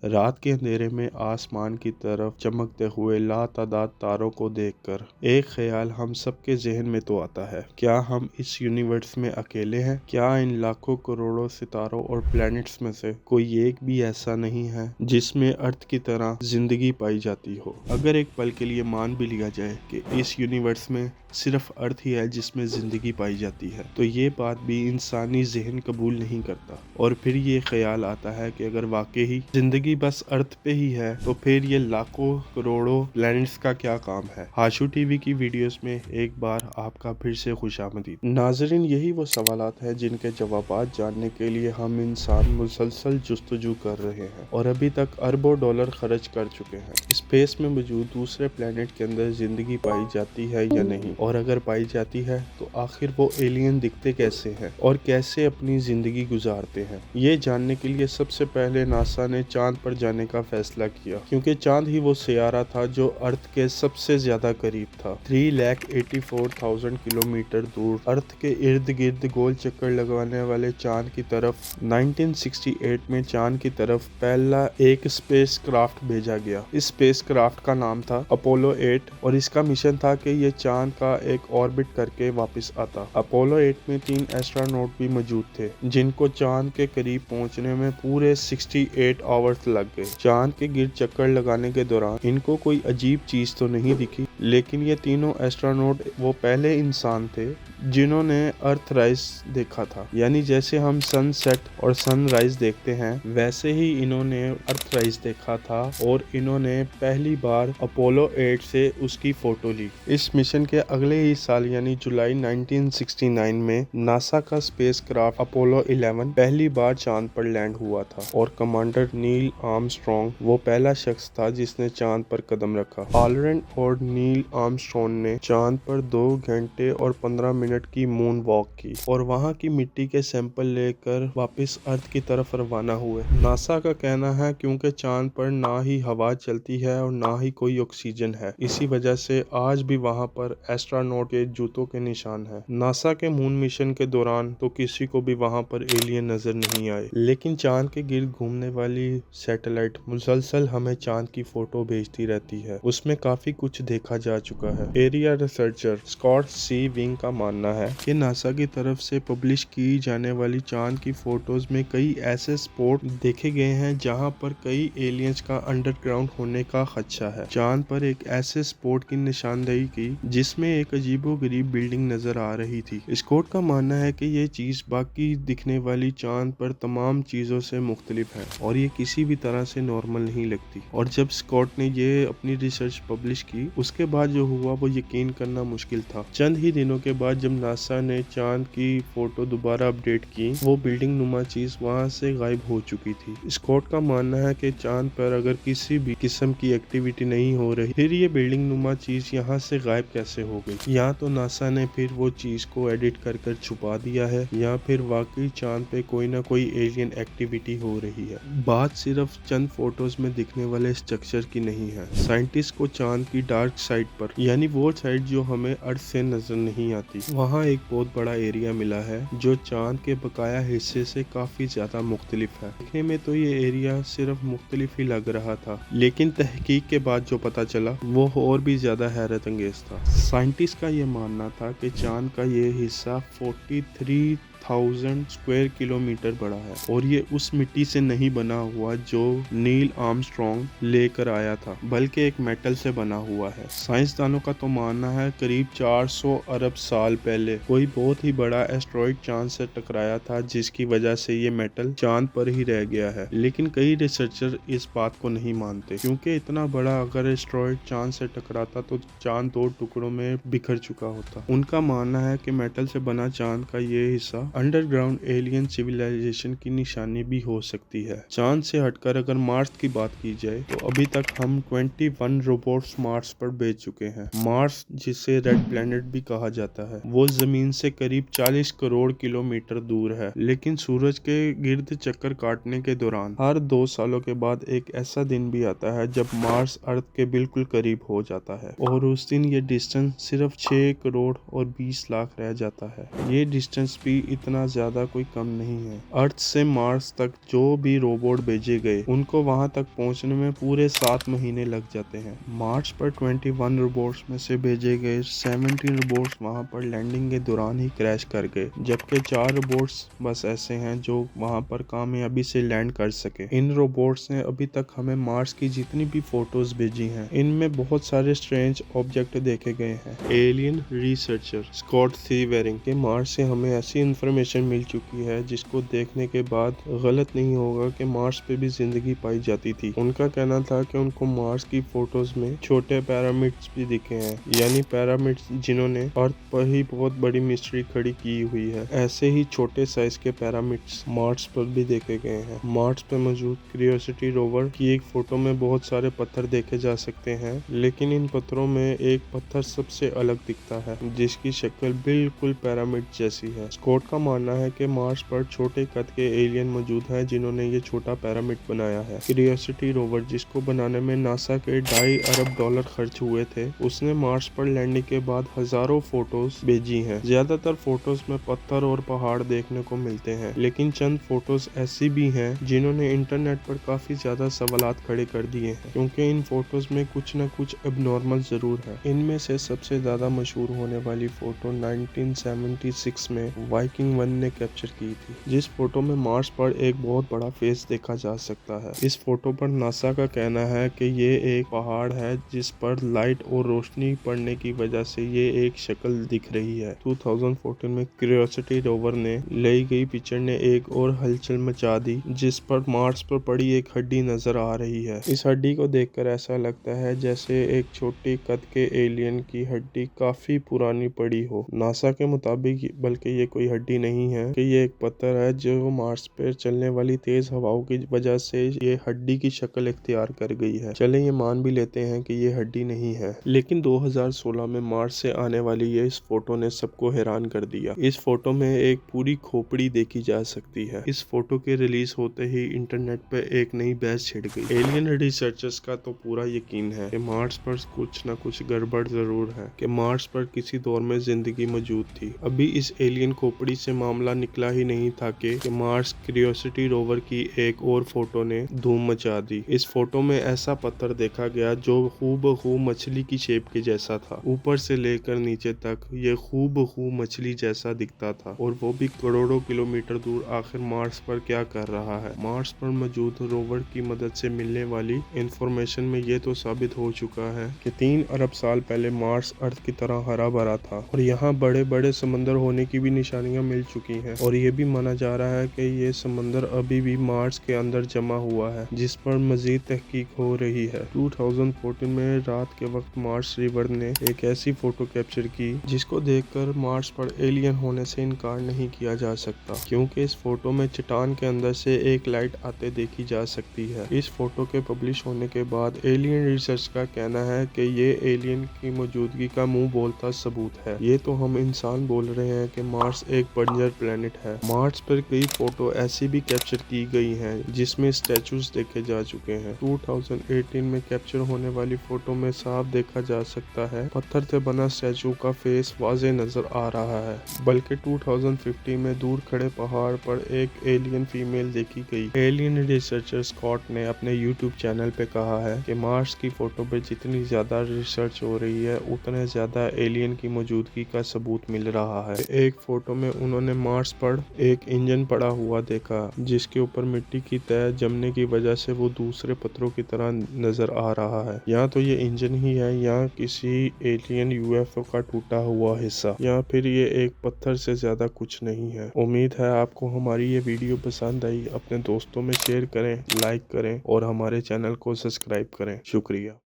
रात के अंधेरे में आसमान की तरफ चमकते हुए लातादाद तारों को देखकर एक ख्याल हम सबके जहन में तो आता है, क्या हम इस यूनिवर्स में अकेले हैं? क्या इन लाखों करोड़ों सितारों और प्लैनेट्स में से कोई एक भी ऐसा नहीं है जिसमें अर्थ की तरह जिंदगी पाई जाती हो? अगर एक पल के लिए मान भी लिया जाए कि इस यूनिवर्स में सिर्फ अर्थ ही है जिसमें जिंदगी पाई जाती है, तो ये बात भी इंसानी जहन कबूल नहीं करता। और फिर ये ख्याल आता है कि अगर वाकई ही जिंदगी बस अर्थ पे ही है, तो फिर ये लाखों करोड़ों प्लैनेट्स का क्या काम है? हाशु टीवी की वीडियोस में एक बार आपका फिर से खुशामदीद। नाजरीन, यही वो सवालात हैं जिनके जवाबात जानने के लिए हम इंसान मुसलसल जुस्तजू कर रहे हैं और अभी तक अरबों डॉलर खर्च कर चुके हैं। स्पेस में मौजूद दूसरे प्लैनेट के अंदर जिंदगी पाई जाती है या नहीं, और अगर पाई जाती है तो आखिर वो एलियन दिखते कैसे हैं और कैसे अपनी जिंदगी गुजारते हैं? ये जानने के लिए सबसे पहले नासा ने चांद पर जाने का फैसला किया, क्योंकि चांद ही वो सियारा था जो अर्थ के सबसे ज्यादा करीब था। 3,84,000 किलोमीटर दूर अर्थ के इर्द गिर्द गोल चक्कर लगाने वाले चांद की तरफ 1968 में चांद की तरफ पहला एक स्पेस क्राफ्ट भेजा गया। इस स्पेस क्राफ्ट का नाम था अपोलो 8 और इसका मिशन था कि ये चांद का एक ऑर्बिट करके वापस आता। अपोलो 8 में 3 एस्ट्रोनॉट भी मौजूद थे, जिनको चांद के करीब पहुंचने में पूरे 68 आवर्स लग गए। चांद के गिर्द चक्कर लगाने के दौरान इनको कोई अजीब चीज तो नहीं दिखी, लेकिन ये तीनों एस्ट्रोनॉट वो पहले इंसान थे जिन्होंने अर्थराइज देखा था। यानी जैसे हम सनसेट और सनराइज देखते हैं, वैसे ही इन्होंने अर्थराइज देखा था और इन्होंने पहली बार अपोलो 8 से उसकी फोटो ली। इस मिशन के अगले ही साल यानी जुलाई 1969 में नासा का स्पेस क्राफ्ट अपोलो 11 पहली बार चांद पर लैंड हुआ था और कमांडर नील आर्मस्ट्रॉन्ग वो पहला शख्स था जिसने चांद पर कदम रखा। ऑलरेन और नील आर्मस्ट्रॉन्ग ने चांद पर 2 घंटे और 15 मिनट की मून वॉक की और वहां की मिट्टी के सैंपल लेकर वापस अर्थ की तरफ रवाना हुए। नासा का कहना है क्योंकि चांद पर ना ही हवा चलती है और ना ही कोई ऑक्सीजन है, इसी वजह से आज भी वहां पर एस्ट्रोनॉट के जूतों के निशान हैं। नासा के मून मिशन के दौरान तो किसी को भी वहां पर एलियन नजर नहीं आए, लेकिन चांद के गिर्द घूमने वाली सैटेलाइट मुसलसल हमें चांद की फोटो भेजती रहती है। उसमें काफी कुछ देखा जा चुका है। एरिया रिसर्चर स्कॉट सी विंग का मानना है कि नासा की तरफ से पब्लिश की जाने वाली चांद की फोटोज में कई ऐसे स्पॉट देखे गए हैं जहां पर कई एलियंस का अंडरग्राउंड होने का खदशा है। चांद पर एक ऐसे स्पॉट की निशानदेही की जिसमें एक अजीबोगरीब बिल्डिंग नजर आ रही थी। स्कॉट का मानना है कि ये चीज बाकी दिखने वाली चांद पर तमाम चीजों से मुख्तलिफ है और ये किसी भी तरह से नॉर्मल नहीं लगती। और जब स्कॉट ने ये अपनी रिसर्च पब्लिश की, उसके बाद जो हुआ वो यकीन करना मुश्किल था। चंद ही दिनों के बाद जब नासा ने चांद की फोटो दोबारा अपडेट की, वो बिल्डिंग नुमा चीज वहां से गायब हो चुकी थी। स्कॉट का मानना है कि चांद पर अगर किसी भी किस्म की एक्टिविटी नहीं हो रही, फिर ये बिल्डिंग नुमा चीज यहाँ से गायब कैसे हो गई? या तो नासा ने फिर वो चीज को एडिट कर छुपा दिया है, या फिर वाकई चांद पे कोई ना कोई एलियन एक्टिविटी हो रही है। बात सिर्फ चंद फोटोज में दिखने वाले स्ट्रक्चर की नहीं है। साइंटिस्ट को चांद की डार्क साइड पर, यानी वो साइड जो हमें अर्थ से नजर नहीं आती, वहाँ एक बहुत बड़ा एरिया मिला है जो चांद के बकाया हिस्से से काफी ज्यादा मुख्तलिफ है। देखने में तो ये एरिया सिर्फ मुख्तलिफ ही लग रहा था, लेकिन तहकीक के बाद जो पता चला वो और भी ज्यादा हैरत अंगेज था। साइंटिस्ट का ये मानना था कि चांद का ये हिस्सा 43,000 स्क्वायर किलोमीटर बड़ा है और ये उस मिट्टी से नहीं बना हुआ जो नील आर्मस्ट्रॉन्ग लेकर आया था, बल्कि एक मेटल से बना हुआ है। साइंसदानों का तो मानना है करीब 400 अरब साल पहले कोई बहुत ही बड़ा एस्ट्रॉइड चांद से टकराया था, जिसकी वजह से ये मेटल चांद पर ही रह गया है। लेकिन कई रिसर्चर इस बात को नहीं मानते, क्योंकि इतना बड़ा अगर एस्ट्रॉइड चांद से टकराता तो चांद 2 टुकड़ों में बिखर चुका होता। उनका मानना है कि मेटल से बना चांद का ये हिस्सा अंडरग्राउंड एलियन सिविलाइजेशन की निशानी भी हो सकती है। चांद से हटकर अगर मार्स की बात की जाए तो अभी तक हम 21 रोबोट्स मार्स पर भेज चुके हैं। मार्स, जिसे रेड प्लैनेट भी कहा जाता है, वो जमीन से करीब 40 करोड़ किलोमीटर दूर है, लेकिन सूरज के गिर्द चक्कर काटने के दौरान हर 2 सालों के बाद एक ऐसा दिन भी आता है जब मार्स अर्थ के बिल्कुल करीब हो जाता है और उस दिन ये डिस्टेंस सिर्फ 6 करोड़ और 20 लाख रह जाता है। ये डिस्टेंस भी इतना ज्यादा कोई कम नहीं है। अर्थ से मार्स तक जो भी रोबोट भेजे गए उनको वहां तक पहुंचने में पूरे 7 महीने लग जाते हैं। मार्स पर 21 रोबोट्स में से भेजे गए 17 रोबोट्स वहां पर लैंडिंग के दौरान ही क्रैश कर गए, जबकि 4 रोबोट्स बस ऐसे हैं जो वहां पर कामयाबी से लैंड कर सके। इन रोबोट्स ने अभी तक हमें मार्स की जितनी भी फोटोज भेजी हैं, इनमें बहुत सारे स्ट्रेंज ऑब्जेक्ट देखे गए हैं। एलियन रिसर्चर स्कॉट सी वेरिंग के मार्स से हमें ऐसी इंफॉर्मेशन मिल चुकी है जिसको देखने के बाद गलत नहीं होगा कि मार्स पे भी जिंदगी पाई जाती थी। उनका कहना था कि उनको मार्स की फोटोज में छोटे पिरामिड्स भी दिखे हैं, यानी पिरामिड्स जिन्होंने अर्थ पर ही बहुत बड़ी मिस्ट्री खड़ी की हुई है। ऐसे ही छोटे साइज के पिरामिड्स मार्स पर भी देखे गए हैं। मार्स पर मौजूद क्यूरियोसिटी रोवर की एक फोटो में बहुत सारे पत्थर देखे जा सकते हैं, लेकिन इन पत्थरों में एक पत्थर सबसे अलग दिखता है जिसकी शक्ल बिल्कुल पिरामिड जैसी है। स्कॉट का मानना है कि मार्स पर छोटे कद के एलियन मौजूद हैं जिन्होंने ये छोटा पिरामिड बनाया है। क्यूरियोसिटी रोवर जिसको बनाने में नासा के $2.5 अरब खर्च हुए थे, उसने मार्स पर लैंडिंग के बाद हजारों फोटोज भेजी हैं। ज्यादातर फोटोज में पत्थर और पहाड़ देखने को मिलते हैं, लेकिन चंद फोटोज ऐसी भी हैं जिन्होंने इंटरनेट पर काफी ज्यादा सवालात खड़े कर दिए हैं, क्योंकि इन फोटोज में कुछ न कुछ एबनॉर्मल जरूर है। इनमें से सबसे ज्यादा मशहूर होने वाली फोटो 1976 में वाइकिंग 1 ने कैप्चर की थी, जिस फोटो में मार्स पर एक बहुत बड़ा फेस देखा जा सकता है। इस फोटो पर नासा का कहना है कि ये एक पहाड़ है जिस पर लाइट और रोशनी पड़ने की वजह से ये एक शक्ल दिख रही है। 2014 में क्यूरियोसिटी रोवर ने ली गई पिक्चर ने एक और हलचल मचा दी, जिस पर मार्स पर पड़ी एक हड्डी नजर आ रही है। इस हड्डी को देखकर ऐसा लगता है जैसे एक छोटी कद के एलियन की हड्डी काफी पुरानी पड़ी हो। नासा के मुताबिक बल्कि ये कोई हड्डी नहीं है कि ये एक पत्थर है जो मार्स पर चलने वाली तेज हवाओं की वजह से ये हड्डी की शक्ल इख्तियार कर गई है। चले ये मान भी लेते हैं कि ये हड्डी नहीं है, लेकिन 2016 में मार्स से आने वाली ये इस फोटो ने सबको हैरान कर दिया। इस फोटो में एक पूरी खोपड़ी देखी जा सकती है। इस फोटो के रिलीज होते ही इंटरनेट पे एक नई बहस छिड़ गई। एलियन रिसर्चर्स का तो पूरा यकीन है कि मार्स पर कुछ न कुछ गड़बड़ जरूर है, कि मार्स पर किसी दौर में जिंदगी मौजूद थी। अभी इस एलियन खोपड़ी से मामला निकला ही नहीं था कि मार्स क्यूरियोसिटी रोवर की एक और फोटो ने धूम मचा दी। इस फोटो में ऐसा पत्थर देखा गया जो खूबखूब मछली की शेप के जैसा था। ऊपर से लेकर नीचे तक ये खूबखूब मछली जैसा दिखता था, और वो भी करोड़ों किलोमीटर दूर। आखिर मार्स पर क्या कर रहा है? मार्स पर मौजूद रोवर की मदद से मिलने वाली इंफॉर्मेशन में ये तो साबित हो चुका है कि 3 अरब साल पहले मार्स अर्थ की तरह हरा भरा था, और यहाँ बड़े बड़े समंदर होने की भी निशानियां मिल चुकी हैं, और ये भी माना जा रहा है कि ये समंदर अभी भी मार्स के अंदर जमा हुआ है, जिस पर मजीद तहकीक हो रही है। 2014 में रात के वक्त मार्स रिवर ने एक ऐसी फोटो कैप्चर की जिसको देखकर मार्स पर एलियन होने से इनकार नहीं किया जा सकता, क्योंकि इस फोटो में चट्टान के अंदर से एक लाइट आते देखी जा सकती है। इस फोटो के पब्लिश होने के बाद एलियन रिसर्च का कहना है कि ये एलियन की मौजूदगी का मुंह बोलता सबूत है। ये तो हम इंसान बोल रहे हैं कि मार्स एक बंजर प्लेनेट है। मार्स पर कई फोटो ऐसी भी कैप्चर की गई हैं जिसमें स्टैचूज देखे जा चुके हैं। 2018 में कैप्चर होने वाली फोटो में साफ देखा जा सकता है पत्थर से बना स्टैचू का फेस वाज़े नजर आ रहा है, बल्कि 2050 में दूर खड़े पहाड़ पर एक एलियन फीमेल देखी गई। एलियन रिसर्चर स्कॉट ने अपने यूट्यूब चैनल पे कहा है कि मार्स की फोटो पे जितनी ज्यादा रिसर्च हो रही है उतने ज्यादा एलियन की मौजूदगी का सबूत मिल रहा है। एक फोटो में उन्होंने मार्स पर एक इंजन पड़ा हुआ देखा जिसके ऊपर मिट्टी की तह जमने की वजह से वो दूसरे पत्थरों की तरह नजर आ रहा है। या तो ये इंजन ही है या किसी एलियन यूएफओ का टूटा हुआ हिस्सा, या फिर ये एक पत्थर से ज्यादा कुछ नहीं है। उम्मीद है आपको हमारी ये वीडियो पसंद आई। अपने दोस्तों में शेयर करें, लाइक करें और हमारे चैनल को सब्सक्राइब करें। शुक्रिया।